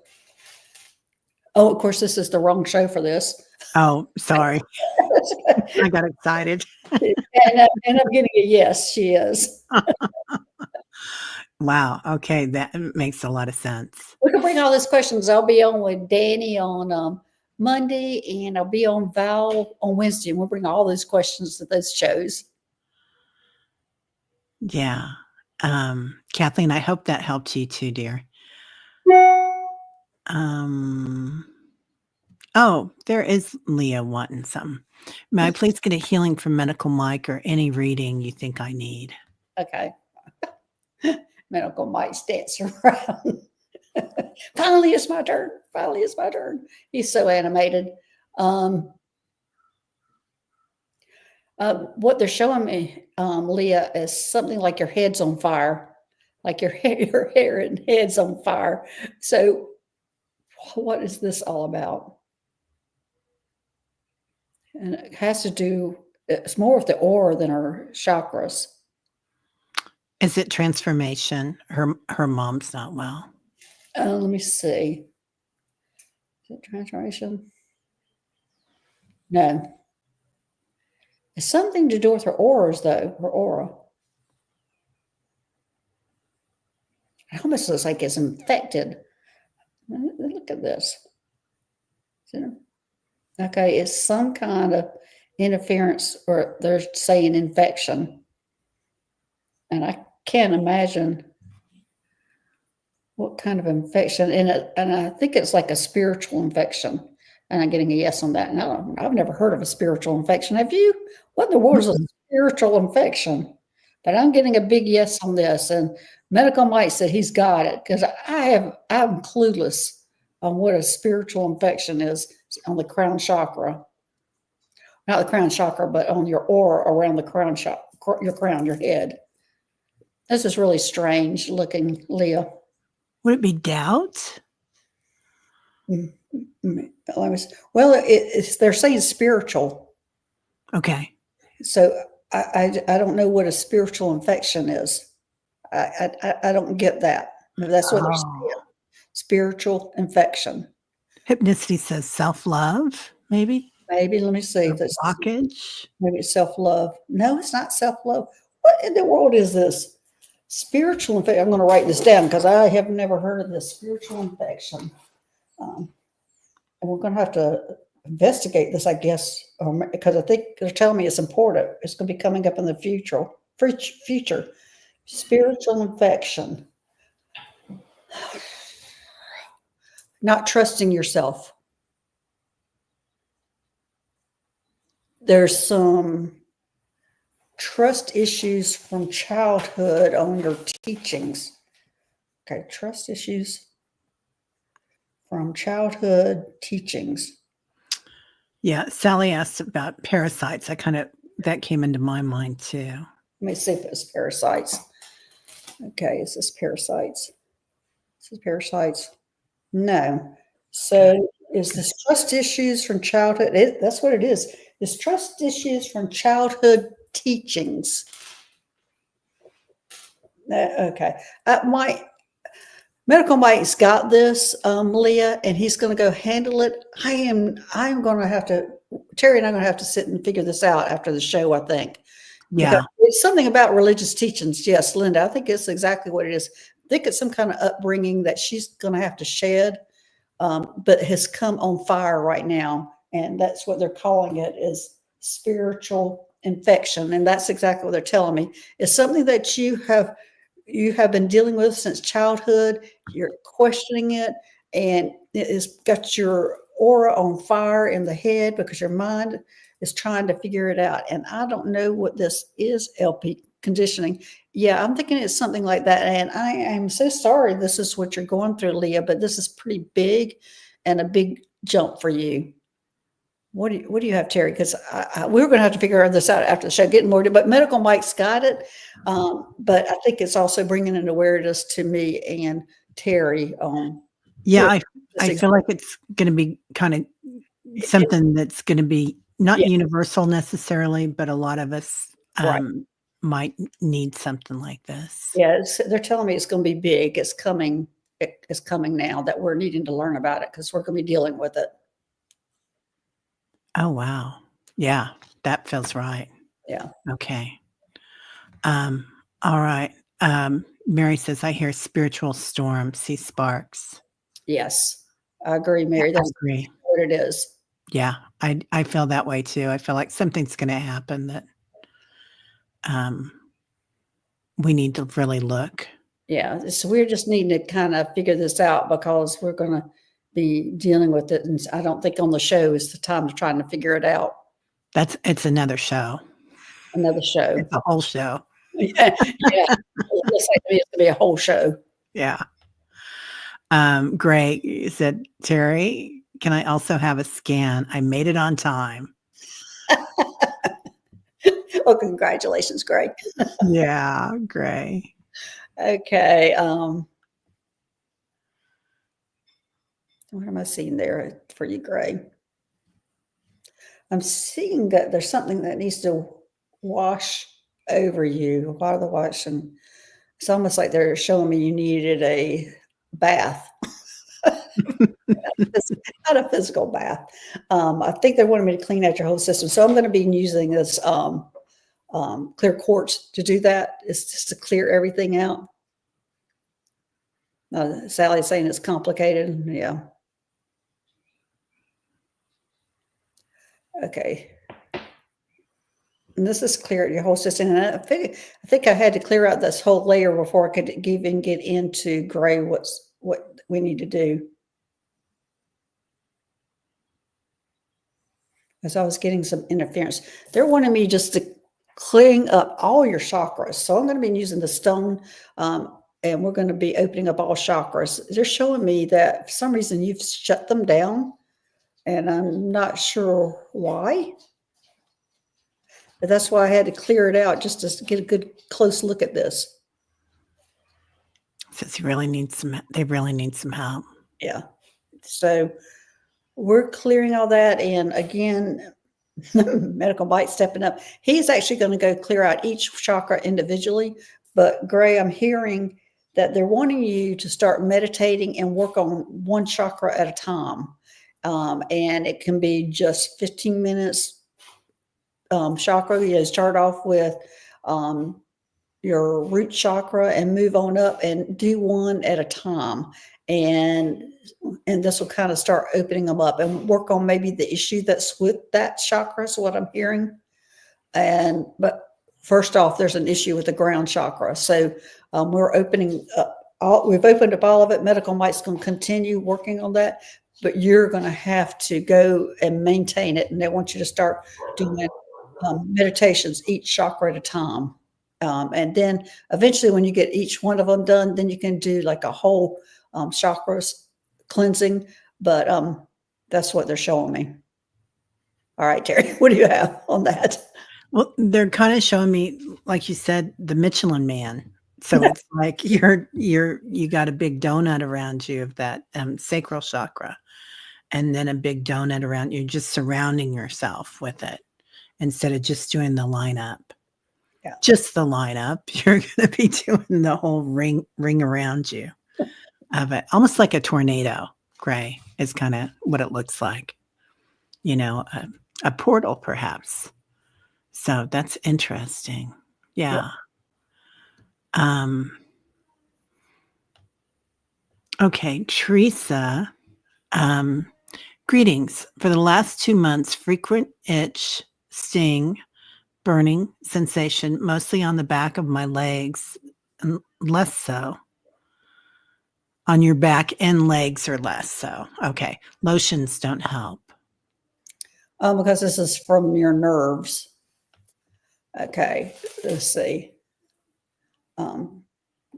B: Oh, of course, this is the wrong show for this.
A: Oh, sorry. I got excited.
B: And I'm getting a yes, she is.
A: Wow. Okay. That makes a lot of sense.
B: We can bring all those questions. I'll be on with Danny on Monday, and I'll be on Val on Wednesday. And we'll bring all those questions to those shows.
A: Yeah. Kathleen, I hope that helped you too, dear. Oh, there is Leah wanting some. May I please get a healing from Medical Mike or any reading you think I need?
B: Okay. Medical Mike's dancing around. Finally, it's my turn. Finally, it's my turn. He's so animated. What they're showing me, Leah, is something like your head's on fire, like your hair and head's on fire. So, what is this all about? And it has to do. It's more with the aura than her chakras.
A: Is it transformation? Her mom's not well.
B: Let me see. Is it transformation? No. It's something to do with her auras, though. Her aura. It almost looks like it's infected. Look at this. Okay, it's some kind of interference, or they're saying infection. And I can't imagine what kind of infection. And I think it's like a spiritual infection. And I'm getting a yes on that. And I've never heard of a spiritual infection. Have you? What in the world is a spiritual infection? But I'm getting a big yes on this. And Medical Mike said he's got it, because I'm clueless on what a spiritual infection is on the crown chakra. Not the crown chakra, but on your aura around the crown chakra, your crown, your head. This is really strange looking, Leah.
A: Would it be doubt?
B: Well, they're saying spiritual.
A: Okay.
B: So I don't know what a spiritual infection is. I don't get that. That's what they're saying. Spiritual infection.
A: Hypnicity says self-love, maybe?
B: Maybe, let me see. This
A: Blockage?
B: maybe it's self-love. No, it's not self-love. What in the world is this? Spiritual infection. I'm going to write this down because I have never heard of this spiritual infection. And we're going to have to investigate this, I guess, because I think they're telling me it's important. It's going to be coming up in the future. Spiritual infection. Not trusting yourself. There's some trust issues from childhood on your teachings. Okay, trust issues from childhood teachings.
A: Yeah, Sally asked about parasites. That came into my mind too.
B: Let me see if it's parasites. Okay, is this parasites? This is parasites. No. So is this trust issues from childhood? That's what it is. It's trust issues from childhood teachings. Okay. Medical Mike's got this, Leah, and he's going to go handle it. I'm going to have to, Teri and I'm going to have to sit and figure this out after the show, I think.
A: Yeah.
B: Because it's something about religious teachings. Yes, Linda, I think it's exactly what it is. I think it's some kind of upbringing that she's going to have to shed, but has come on fire right now. And that's what they're calling it, is spiritual infection. And that's exactly what they're telling me. It's something that you have been dealing with since childhood. You're questioning it, and it has got your aura on fire in the head because your mind is trying to figure it out. And I don't know what this is, LP conditioning. Yeah, I'm thinking it's something like that. And I am so sorry this is what you're going through, Leah, but this is pretty big and a big jump for you. What do you have, Terry? Because we were going to have to figure this out after the show, getting more. But Medical Mike's got it. But I think it's also bringing an awareness to me and Terry.
A: Yeah,
B: What
A: I feel like it's going to be kind of something that's going to be not
B: Yeah.
A: universal necessarily, but a lot of us
B: Right.
A: might need something like this.
B: Yeah, they're telling me it's going to be big. It's coming. It's coming now that we're needing to learn about it because we're going to be dealing with it.
A: Oh, wow. Yeah, that feels right.
B: Yeah.
A: Okay. All right. Mary says, I hear spiritual storm, see sparks.
B: Yes, I agree,
A: Yeah,
B: Mary.
A: I
B: That's
A: agree.
B: what it is.
A: Yeah, I feel that way too. I feel like something's going to happen that we need to really look.
B: Yeah, so we're just needing to kind of figure this out because we're going to be dealing with it, and I don't think on the show is the time to trying to figure it out.
A: It's another show.
B: Another show.
A: It's a whole show.
B: Yeah, yeah. It looks like to me it's going to be a whole show.
A: Yeah. Gray said, Teri, can I also have a scan? I made it on time.
B: Well, congratulations, Greg.
A: Yeah, Gray.
B: Okay. What am I seeing there for you, Greg? I'm seeing that there's something that needs to wash over you while they're washing. It's almost like they're showing me you needed a bath. Not a physical bath. I think they wanted me to clean out your whole system. So I'm going to be using this clear quartz to do that. It's just to clear everything out. Sally's saying it's complicated. Yeah. Okay. And this is clear your whole system. And I think I had to clear out this whole layer before I could even get into gray what we need to do. Because I was getting some interference. They're wanting me just to clean up all your chakras. So I'm going to be using the stone, and we're going to be opening up all chakras. They're showing me that for some reason you've shut them down, and I'm not sure why. But that's why I had to clear it out just to get a good close look at this.
A: Says they really need some help.
B: Yeah. So we're clearing all that. And again, Medical Bite stepping up. He's actually going to go clear out each chakra individually. But Gray, I'm hearing that they're wanting you to start meditating and work on one chakra at a time. And it can be just 15 minutes chakra. Start off with your root chakra and move on up and do one at a time. And this will kind of start opening them up and work on maybe the issue that's with that chakra is what I'm hearing. But first off, there's an issue with the ground chakra. So we're opening up we've opened up all of it. Medical Mike's going to continue working on that, but you're going to have to go and maintain it. And they want you to start doing meditations, each chakra at a time. And then eventually when you get each one of them done, then you can do like a whole chakras cleansing. But that's what they're showing me. All right, Teri, what do you have on that?
A: Well, they're kind of showing me, like you said, the Michelin Man. So it's like you got a big donut around you of that sacral chakra, and then a big donut around you, just surrounding yourself with it instead of just doing the lineup.
B: Yeah.
A: Just the lineup. You're going to be doing the whole ring around you of it, almost like a tornado. Gray is kind of what it looks like. A portal, perhaps. So that's interesting. Yeah. Okay, Teresa. Greetings. For the last 2 months, frequent itch, sting, burning sensation, mostly on the back of my legs, and less so. On your back and legs are less so. Okay. Lotions don't help.
B: Because this is from your nerves. Okay, let's see.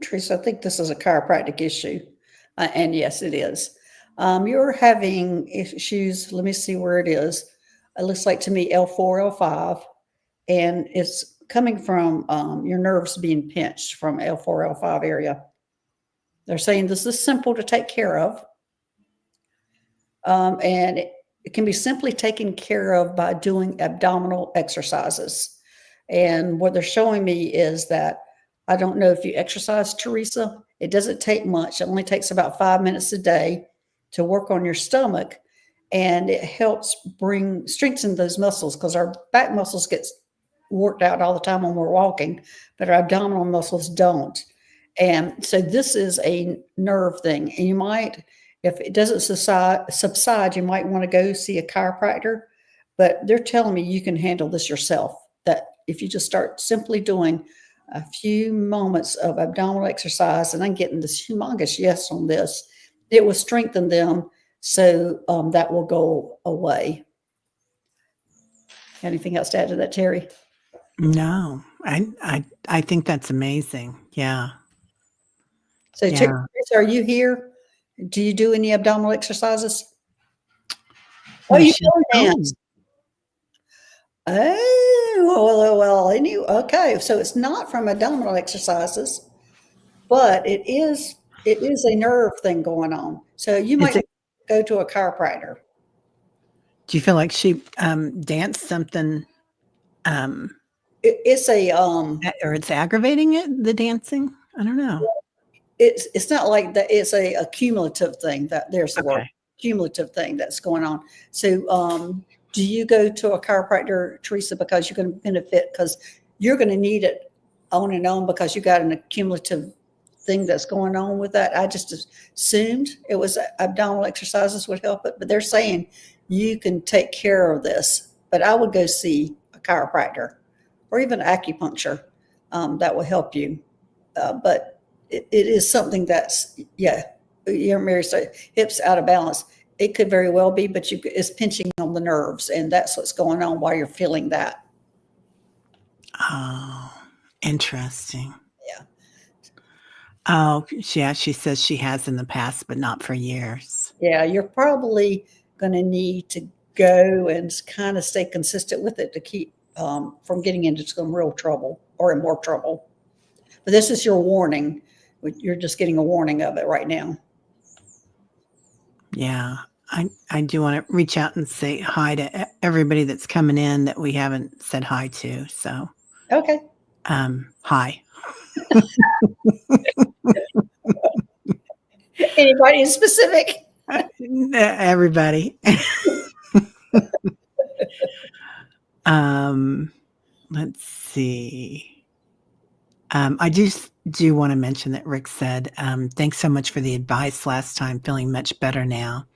B: Teresa, I think this is a chiropractic issue. And yes, it is. You're having issues. Let me see where it is. It looks like to me L4, L5, and it's coming from your nerves being pinched from L4, L5 area. They're saying this is simple to take care of, and it can be simply taken care of by doing abdominal exercises. And what they're showing me is that I don't know if you exercise, Teresa. It doesn't take much. It only takes about 5 minutes a day to work on your stomach, and it helps strengthen those muscles because our back muscles get worked out all the time when we're walking, but our abdominal muscles don't. And so this is a nerve thing. And you might, if it doesn't subside, you might want to go see a chiropractor. But they're telling me you can handle this yourself. That if you just start simply doing a few moments of abdominal exercise, and I'm getting this humongous yes on this, it will strengthen them. So that will go away. Anything else to add to that, Teri?
A: No, I think that's amazing. Yeah.
B: So,
A: Yeah.
B: Teresa, are you here? Do you do any abdominal exercises? Oh,
A: No,
B: you
A: she's
B: don't
A: home.
B: dance. Okay. So it's not from abdominal exercises, but it is a nerve thing going on. So you
A: Is
B: might
A: it,
B: go to a chiropractor.
A: do you feel like she danced something
B: It's a
A: or it's aggravating it, the dancing? I don't know.
B: it's not like that. It's a cumulative thing. That there's the word
A: Okay.
B: cumulative thing that's going on. So do you go to a chiropractor, Teresa, because you're going to benefit because you're going to need it on and on because you got an accumulative thing that's going on with that. I just assumed it was abdominal exercises would help it, but they're saying you can take care of this. But I would go see a chiropractor or even acupuncture that will help you. But it is something that's, yeah, Mary said, hips out of balance. It could very well be, but it's pinching on the nerves, and that's what's going on while you're feeling that.
A: Oh, interesting.
B: Yeah.
A: Oh, yeah, she says she has in the past, but not for years.
B: Yeah, you're probably going to need to go and kind of stay consistent with it to keep from getting into some real trouble or in more trouble. But this is your warning. You're just getting a warning of it right now.
A: Yeah. I do want to reach out and say hi to everybody that's coming in that we haven't said hi to. So,
B: Okay.
A: hi.
B: Anybody in specific?
A: Everybody. Let's see. I do want to mention that Rick said, thanks so much for the advice last time. Feeling much better now.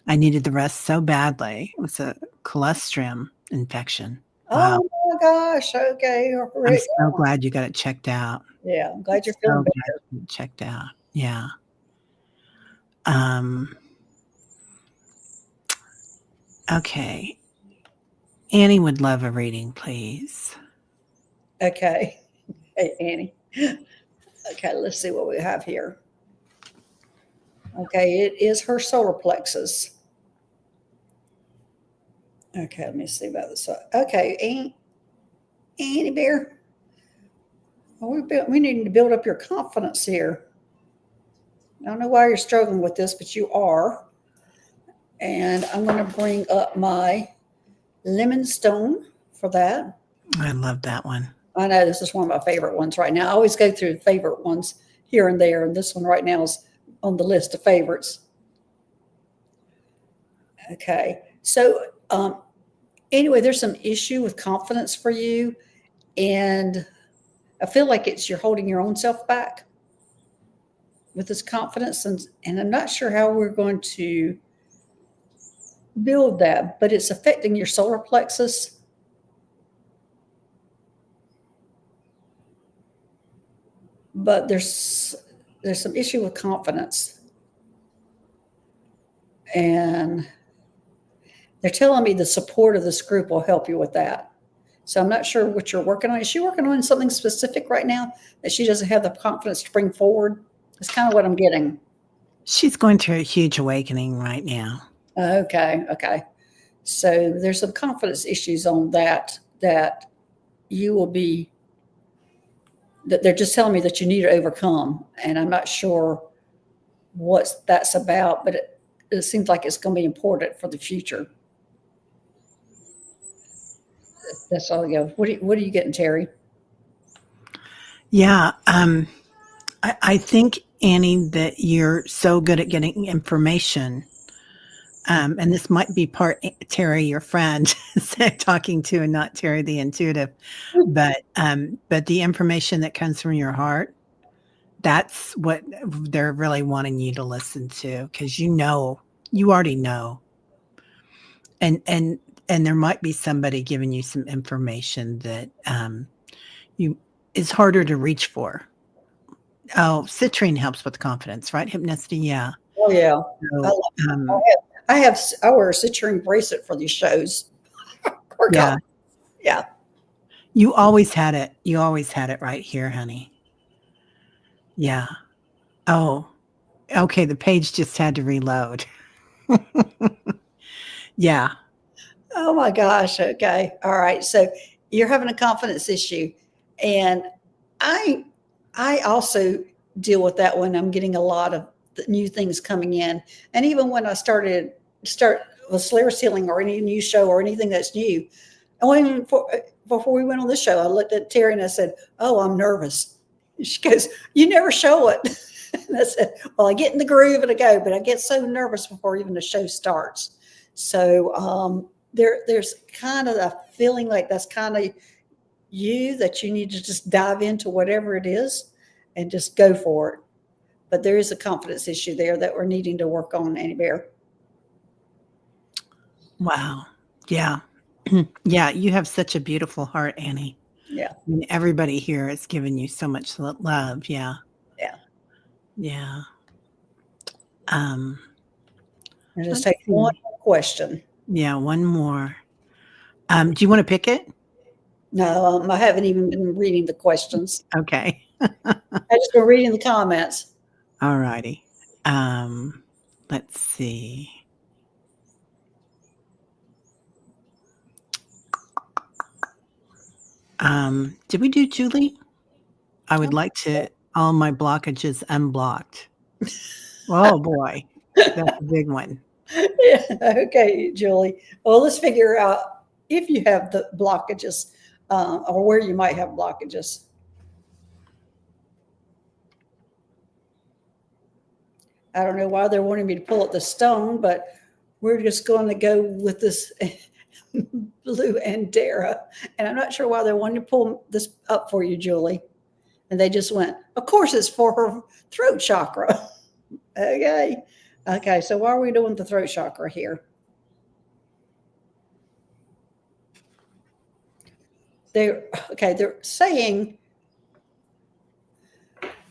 A: I needed the rest so badly. It was a colostrum infection. Wow.
B: Oh my gosh. Okay.
A: I'm so glad you got it checked out.
B: Yeah, I'm glad you're
A: So
B: feeling
A: glad
B: better.
A: you got it checked out. Yeah. Okay. Annie would love a reading, please.
B: Okay. Hey, Annie. Okay, let's see what we have here. Okay, it is her solar plexus. Okay, let me see about this. Okay, Annie Bear. We need to build up your confidence here. I don't know why you're struggling with this, but you are. And I'm going to bring up my lemon stone for that.
A: I love that one.
B: I know this is one of my favorite ones right now. I always go through favorite ones here and there, and this one right now is on the list of favorites. Okay, so anyway, there's some issue with confidence for you, and I feel like you're holding your own self back with this confidence, and I'm not sure how we're going to build that, but it's affecting your solar plexus. But there's some issue with confidence, and they're telling me the support of this group will help you with that. So I'm not sure what you're working on. Is she working on something specific right now that she doesn't have the confidence to bring forward? That's kind of what I'm getting.
A: She's going through a huge awakening right now.
B: Okay. So there's some confidence issues on that you will be, that they're just telling me that you need to overcome. And I'm not sure what that's about, but it seems like it's going to be important for the future. That's all. What are you getting, Teri?
A: Yeah. I think, Annie, that you're so good at getting information. And this might be part Teri, your friend, talking to, and not Teri, the intuitive. But the information that comes from your heart, that's what they're really wanting you to listen to, because you already know. And there might be somebody giving you some information that you is harder to reach for. Oh, citrine helps with confidence, right? Hypnicity, yeah.
B: Oh yeah,
A: So,
B: I wear a citrine bracelet for these shows.
A: yeah.
B: Yeah.
A: You always had it. You always had it right here, honey. Yeah. Oh, okay. The page just had to reload. Yeah.
B: Oh my gosh. Okay. All right. So you're having a confidence issue, and I also deal with that when I'm getting a lot of new things coming in, and even when I start with Solaris Healing or any new show or anything that's new. And even before we went on this show, I looked at Teri and I said, "Oh, I'm nervous." She goes, "You never show it." And I said, "Well, I get in the groove and I go, but I get so nervous before even the show starts." So there's kind of a feeling like that's kind of you, that you need to just dive into whatever it is and just go for it. But there is a confidence issue there that we're needing to work on, Annie Bear.
A: Wow. Yeah. Yeah. You have such a beautiful heart, Annie.
B: Yeah.
A: I mean, everybody here has given you so much love. Yeah.
B: Yeah.
A: Yeah.
B: And just take one more question.
A: Yeah, one more. Do you want to pick it?
B: No, I haven't even been reading the questions.
A: Okay.
B: I just been reading the comments.
A: All righty. Let's see. Did we do Julie? I would like to all my blockages unblocked. Oh boy, that's a big one.
B: Yeah, okay, Julie. Well, let's figure out if you have the blockages or where you might have blockages. I don't know why they're wanting me to pull up the stone, but we're just going to go with this Blue and Dara. And I'm not sure why they're wanting to pull this up for you, Julie. And they just went, of course, it's for her throat chakra. Okay. Okay. So why are we doing the throat chakra here? They're saying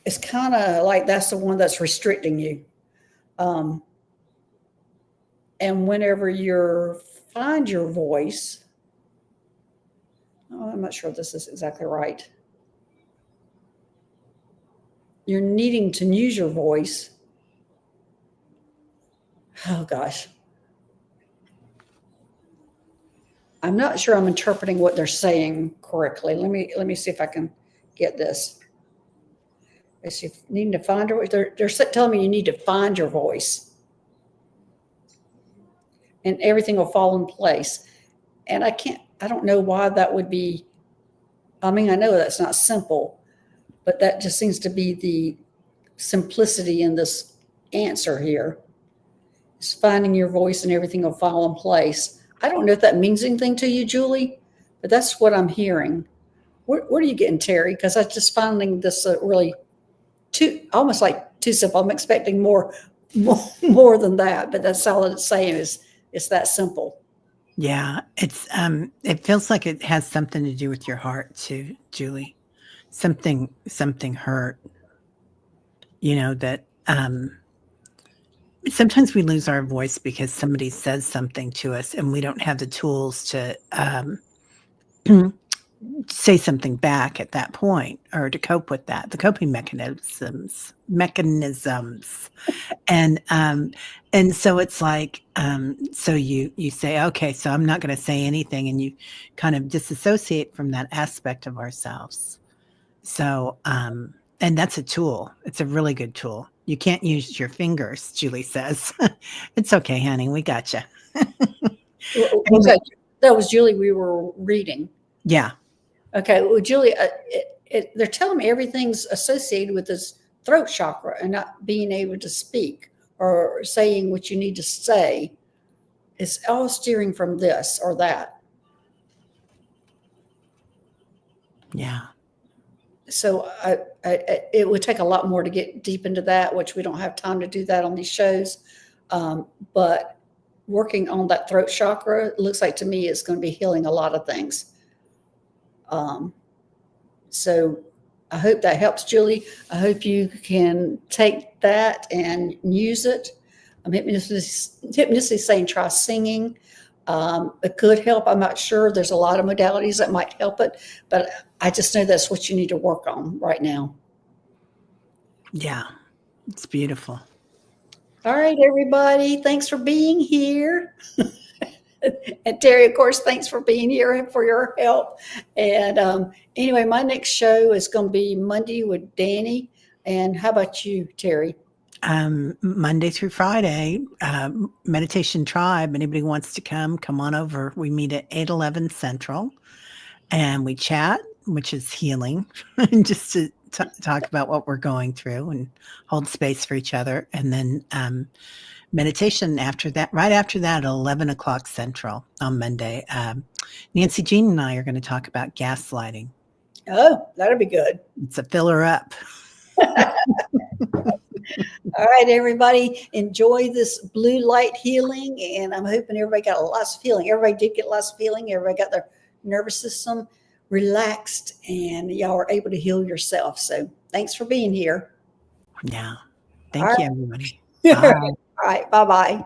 B: it's kind of like that's the one that's restricting you. And whenever you find your voice, I'm not sure if this is exactly right. You're needing to use your voice. Oh gosh. I'm not sure I'm interpreting what they're saying correctly. Let me see if I can get this. I see, needing to find your voice. They're telling me you need to find your voice, and everything will fall in place. And I don't know why that would be. I mean, I know that's not simple, but that just seems to be the simplicity in this answer here. It's finding your voice and everything will fall in place. I don't know if that means anything to you, Julie, but that's what I'm hearing. What are you getting, Teri? Because I'm just finding this really almost like too simple. I'm expecting more than that, but that's all it's saying is it's that simple.
A: Yeah, it's it feels like it has something to do with your heart too, Julie. Something hurt. You know, that sometimes we lose our voice because somebody says something to us and we don't have the tools to say something back at that point or to cope with that, the coping mechanisms. And so it's like, so you say, okay, so I'm not going to say anything, and you kind of disassociate from that aspect of ourselves. So, and that's a tool. It's a really good tool. You can't use your fingers, Julie says. It's okay, honey. We got you.
B: Was that was Julie we were reading?
A: Yeah.
B: Okay, well, Julie, they're telling me everything's associated with this throat chakra and not being able to speak or saying what you need to say. It's all steering from this or that.
A: Yeah.
B: So it would take a lot more to get deep into that, which we don't have time to do that on these shows. But working on that throat chakra, it looks like to me it's going to be healing a lot of things. So I hope that helps, Julie. I hope you can take that and use it. Hypnosis is saying try singing. It could help. I'm not sure. There's a lot of modalities that might help it, but I just know that's what you need to work on right now.
A: Yeah. It's beautiful.
B: All right, everybody. Thanks for being here. And Teri, of course, thanks for being here and for your help. And anyway, my next show is going to be Monday with Danny. And how about you, Teri?
A: Monday through Friday, Meditation Tribe. Anybody wants to come on over. We meet at 8:11 Central, and we chat, which is healing, just to talk about what we're going through and hold space for each other. And then meditation after that, right after that, at 11 o'clock Central on Monday. Nancy Jean and I are going to talk about gaslighting.
B: Oh, that'll be good.
A: It's a filler up.
B: All right, everybody, enjoy this blue light healing, and I'm hoping everybody got lots of healing. Everybody did get lots of healing. Everybody got their nervous system relaxed, and y'all are able to heal yourself. So thanks for being here.
A: Yeah. Thank you, everybody.
B: Bye. All right, bye-bye.